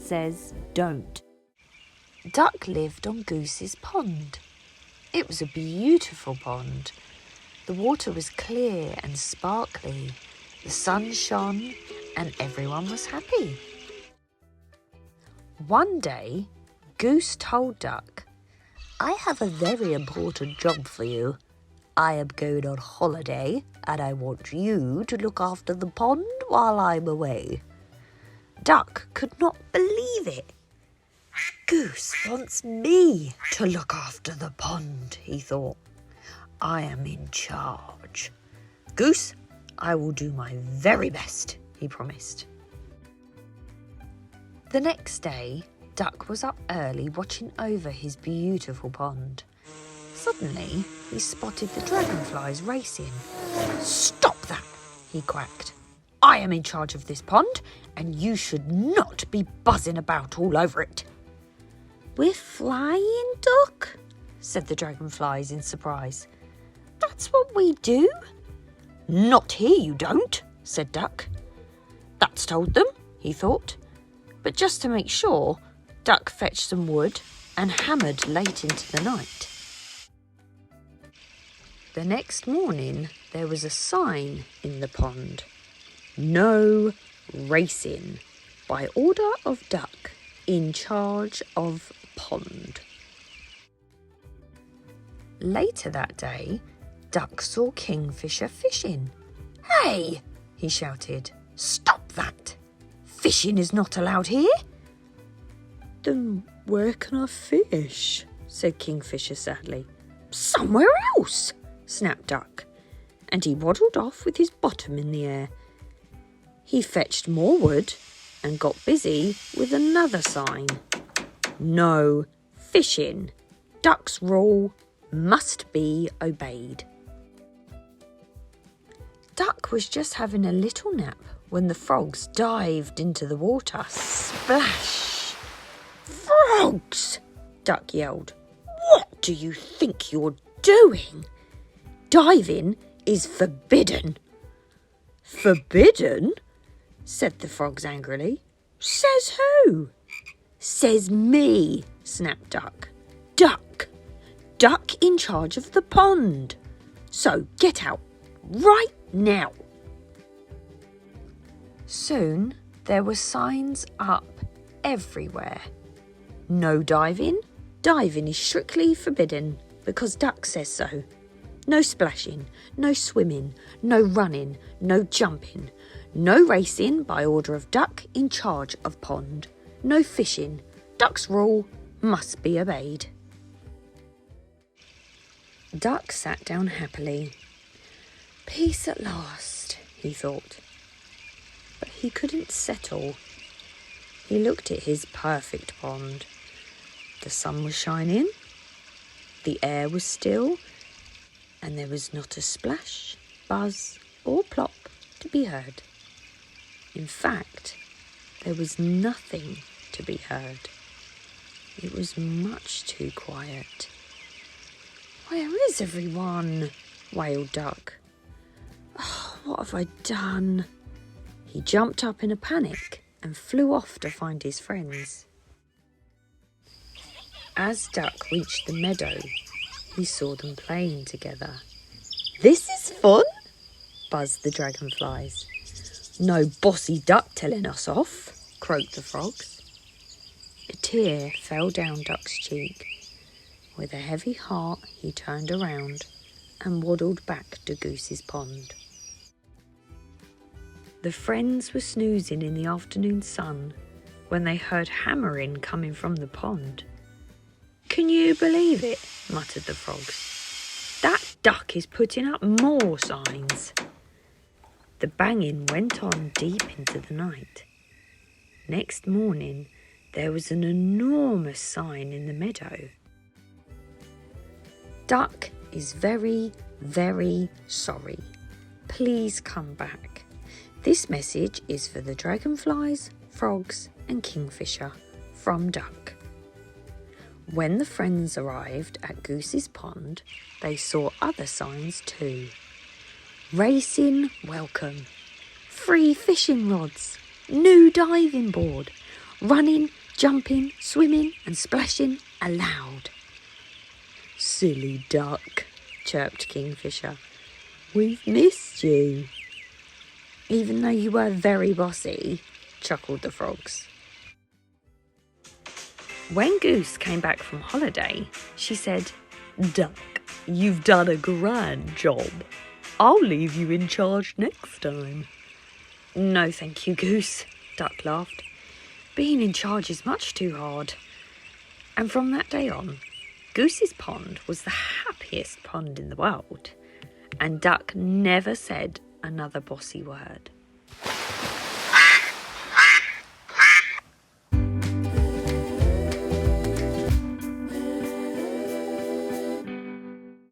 says don't. Duck lived on Goose's pond. It was a beautiful pond. The water was clear and sparkly. The sun shone and everyone was happy. One day, Goose told Duck, "I have a very important job for you. I am going on holiday and I want you to look after the pond while I'm away." Duck could not believe it. "Goose wants me to look after the pond," he thought. "I am in charge. Goose, I will do my very best," he promised. The next day, Duck was up early watching over his beautiful pond. Suddenly, he spotted the dragonflies racing. "Stop that," he quacked. "I am in charge of this pond, and you should not be buzzing about all over it." "We're flying, Duck," said the dragonflies in surprise. "That's what we do." "Not here you don't," said Duck. That's told them, he thought. But just to make sure, Duck fetched some wood and hammered late into the night. The next morning, there was a sign in the pond. "No racing, by order of Duck, in charge of pond." Later that day, Duck saw Kingfisher fishing. "Hey!" he shouted. "Stop that! Fishing is not allowed here." "Then where can I fish?" said Kingfisher sadly. "Somewhere else," snapped Duck, and he waddled off with his bottom in the air. He fetched more wood and got busy with another sign. "No fishing. Duck's rule must be obeyed." Duck was just having a little nap when the frogs dived into the water. Splash! "Frogs!" Duck yelled. "What do you think you're doing? Diving is forbidden." "Forbidden?" said the frogs angrily. "Says who?" "Says me," snapped Duck. Duck! Duck in charge of the pond. So get out right now." Soon there were signs up everywhere. "No diving. Diving is strictly forbidden because Duck says so. No splashing, no swimming, no running, no jumping. No racing by order of Duck in charge of pond. No fishing. Duck's rule must be obeyed." Duck sat down happily. "Peace at last," he thought. But he couldn't settle. He looked at his perfect pond. The sun was shining, the air was still, and there was not a splash, buzz, or plop to be heard. In fact, there was nothing to be heard. It was much too quiet. "Where is everyone?" wailed Duck. "Oh, what have I done?" He jumped up in a panic and flew off to find his friends. As Duck reached the meadow, he saw them playing together. "This is fun," buzzed the dragonflies. "No bossy duck telling us off," croaked the frogs. A tear fell down Duck's cheek. With a heavy heart, he turned around and waddled back to Goose's pond. The friends were snoozing in the afternoon sun when they heard hammering coming from the pond. "Can you believe it?" muttered the frogs. "That duck is putting up more signs." The banging went on deep into the night. Next morning, there was an enormous sign in the meadow. "Duck is very, very sorry. Please come back. This message is for the dragonflies, frogs, and Kingfisher from Duck." When the friends arrived at Goose's pond, they saw other signs too. "Racing welcome. Free fishing rods. New diving board. running, jumping, swimming and splashing aloud. "Silly duck," chirped Kingfisher. "We've missed you." "Even though you were very bossy," chuckled the frogs. When Goose came back from holiday, she said, "Duck, you've done a grand job. I'll leave you in charge next time." "No, thank you, Goose," Duck laughed. "Being in charge is much too hard." And from that day on, Goose's pond was the happiest pond in the world, and Duck never said another bossy word.